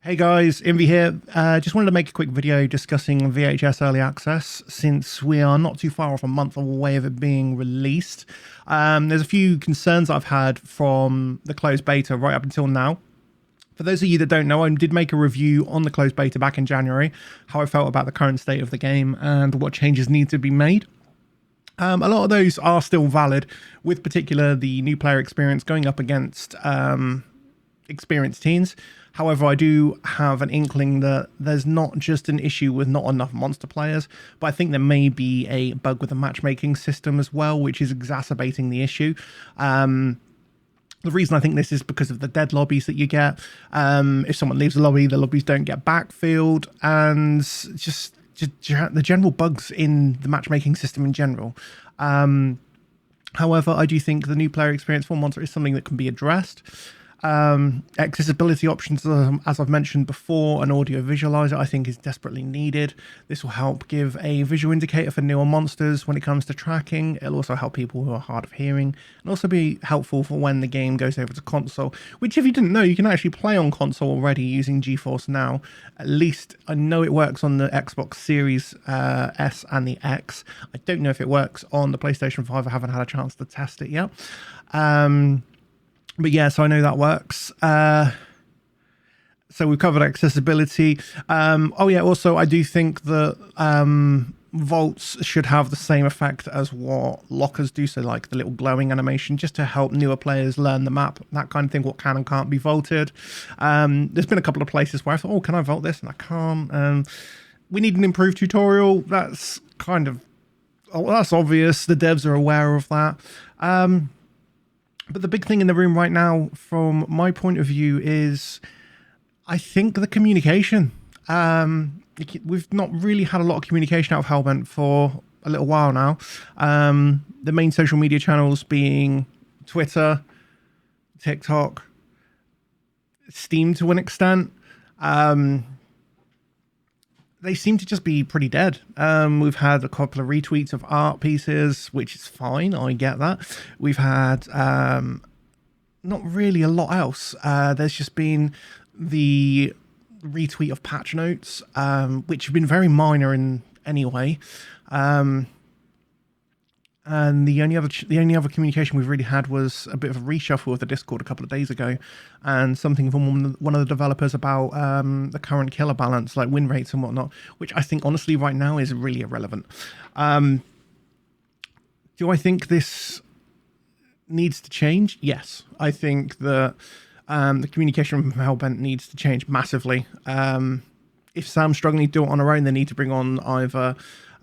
Hey guys, Invi here. Just wanted to make a quick video discussing VHS Early Access since we are not too far off a month away of it being released. There's a few concerns I've had from the closed beta right up until now. For those of you that don't know, I did make a review on the closed beta back in January, how I felt about the current state of the game and what changes need to be made. A lot of those are still valid, with particular the new player experience going up against experienced teens. However, I do have an inkling that there's not just an issue with not enough monster players, but I think there may be a bug with the matchmaking system as well, which is exacerbating the issue. The reason I think this is because of the dead lobbies that you get. If someone leaves the lobbies don't get backfilled, and just the general bugs in the matchmaking system in general. However, I do think the new player experience for Monster is something that can be addressed. Accessibility options, as I've mentioned before, an audio visualizer I think is desperately needed. This will help give a visual indicator for newer monsters when it comes to tracking. It'll also help people who are hard of hearing, and also be helpful for when the game goes over to console, which, if you didn't know, you can actually play on console already using GeForce Now. At least I know it works on the Xbox Series S and the X. I don't know if it works on the PlayStation 5. I haven't had a chance to test it yet. But yeah, so I know that works. So we've covered accessibility. Oh yeah, also I do think that vaults should have the same effect as what lockers do. So like the little glowing animation, just to help newer players learn the map, that kind of thing, what can and can't be vaulted. There's been a couple of places where I thought, oh, can I vault this? And I can't. We need an improved tutorial. That's kind of, that's obvious. The devs are aware of that. But the big thing in the room right now, from my point of view, is I think the communication. We've not really had a lot of communication out of Hellbent for a little while now. The main social media channels being Twitter, TikTok, Steam to an extent. They seem to just be pretty dead. We've had a couple of retweets of art pieces, which is fine. I get that. We've had not really a lot else. There's just been the retweet of patch notes, which have been very minor in any way. And the only other communication we've really had was a bit of a reshuffle of the Discord a couple of days ago, and something from one of the developers about the current killer balance, like win rates and whatnot, which I think honestly right now is really irrelevant. Do I think this needs to change? Yes, I think that the communication from Hellbent needs to change massively. If Sam's struggling to do it on her own, they need to bring on either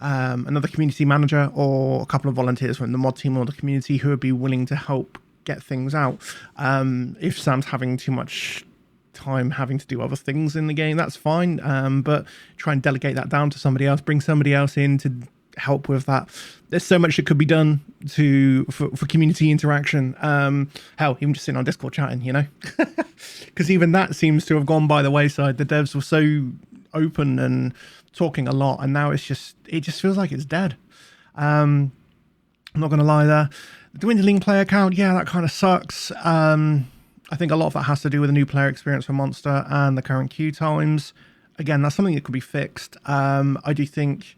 another community manager or a couple of volunteers from the mod team or the community who would be willing to help get things out. If Sam's having too much time having to do other things in the game, that's fine, but try and delegate that down to somebody else, bring somebody else in to help with that. There's so much that could be done for community interaction. Hell, even just sitting on Discord chatting, you know, because even that seems to have gone by the wayside. The devs were so open and talking a lot, and now it just feels like it's dead. I'm not gonna lie there. The dwindling player count, yeah, that kind of sucks. I think a lot of that has to do with the new player experience for Monster and the current queue times. Again, that's something that could be fixed. I do think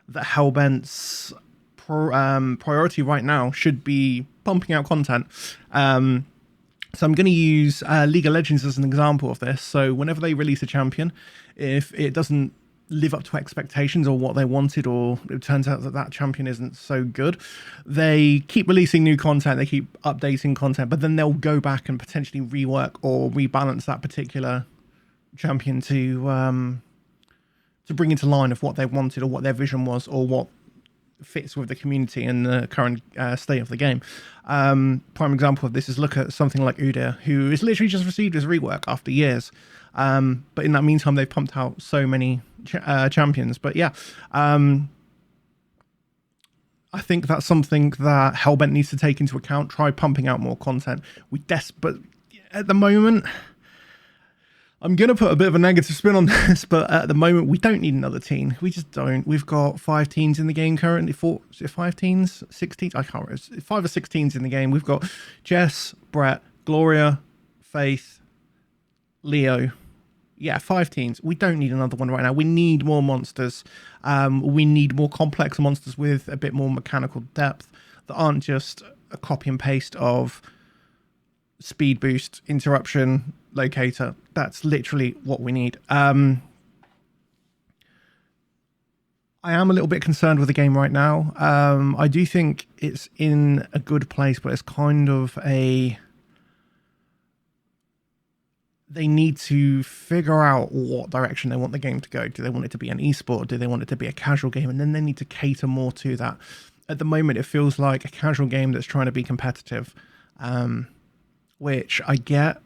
that Hellbent's priority right now should be pumping out content. So I'm going to use League of Legends as an example of this. So whenever they release a champion, if it doesn't live up to expectations or what they wanted, or it turns out that that champion isn't so good, they keep releasing new content, they keep updating content, but then they'll go back and potentially rework or rebalance that particular champion to bring into line of what they wanted or what their vision was or what fits with the community and the current state of the game. Prime example of this is, look at something like Udyr, who is literally just received his rework after years. But in that meantime, they've pumped out so many champions. But yeah, I think that's something that Hellbent needs to take into account. Try pumping out more content. But at the moment, I'm going to put a bit of a negative spin on this, but at the moment, we don't need another teen. We just don't. We've got 5 teens in the game currently. 5 teens? 6 teens? I can't remember. 5 or 6 teens in the game. We've got Jess, Brett, Gloria, Faith, Leo, Yeah, 5 teens. We don't need another one right now. We need more monsters. We need more complex monsters with a bit more mechanical depth that aren't just a copy and paste of speed boost, interruption, locator. That's literally what we need. I am a little bit concerned with the game right now. I do think it's in a good place, but it's kind of a... They need to figure out what direction they want the game to go. Do they want it to be an esport? Do they want it to be a casual game? And then they need to cater more to that. At the moment, it feels like a casual game that's trying to be competitive, which I get,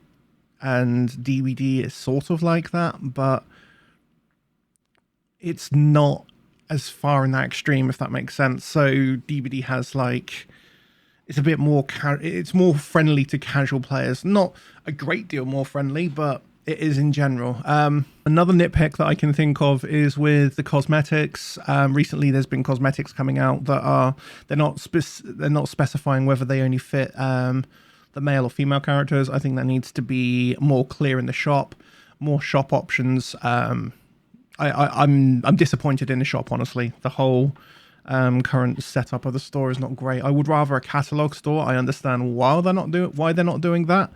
and DVD is sort of like that, but it's not as far in that extreme, if that makes sense. So DVD has like... It's a bit more, it's more friendly to casual players. Not a great deal more friendly, but it is in general. Another nitpick that I can think of is with the cosmetics. Recently, there's been cosmetics coming out that are, they're not specifying whether they only fit the male or female characters. I think that needs to be more clear in the shop, more shop options. I'm disappointed in the shop, honestly. The whole... current setup of the store is not great. I would rather a catalog store. I understand why they're not doing that,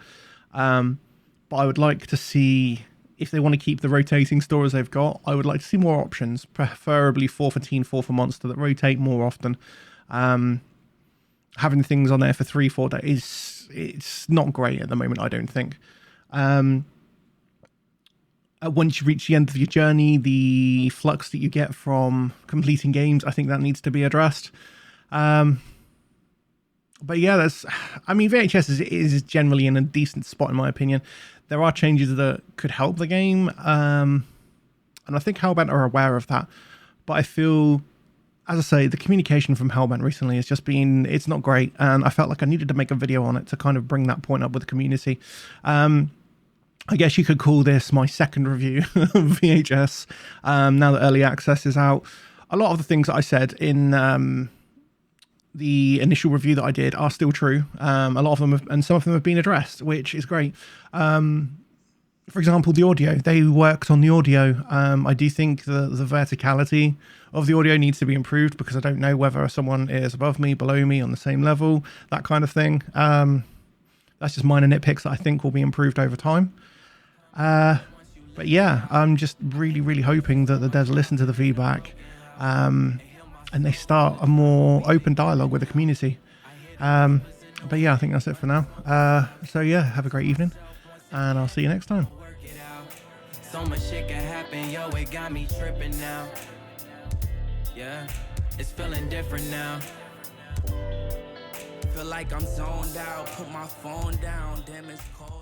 but I would like to see, if they want to keep the rotating stores they've got, I would like to see more options, preferably 4 for teen, 4 for monster, that rotate more often. Having things on there for 3-4 days, it's not great at the moment, I don't think. Once you reach the end of your journey, the flux that you get from completing games, I think that needs to be addressed. But yeah, VHS is generally in a decent spot, in my opinion. There are changes that could help the game, and I think Hellbent are aware of that. But I feel, as I say, the communication from Hellbent recently has just been, it's not great, and I felt like I needed to make a video on it to kind of bring that point up with the community. I guess you could call this my second review of VHS, now that early access is out. A lot of the things that I said in the initial review that I did are still true. A lot of them and some of them have been addressed, which is great. For example, the audio. They worked on the audio. I do think the verticality of the audio needs to be improved, because I don't know whether someone is above me, below me, on the same level, that kind of thing. That's just minor nitpicks that I think will be improved over time. But yeah, I'm just really hoping that the devs listen to the feedback, and they start a more open dialogue with the community. But yeah, I think that's it for now. So yeah, have a great evening, and I'll see you next time. So much shit can happen, yo, it got me tripping now. Yeah, it's feeling different now. Feel like I'm zoned out, put my phone down, damn it's cold.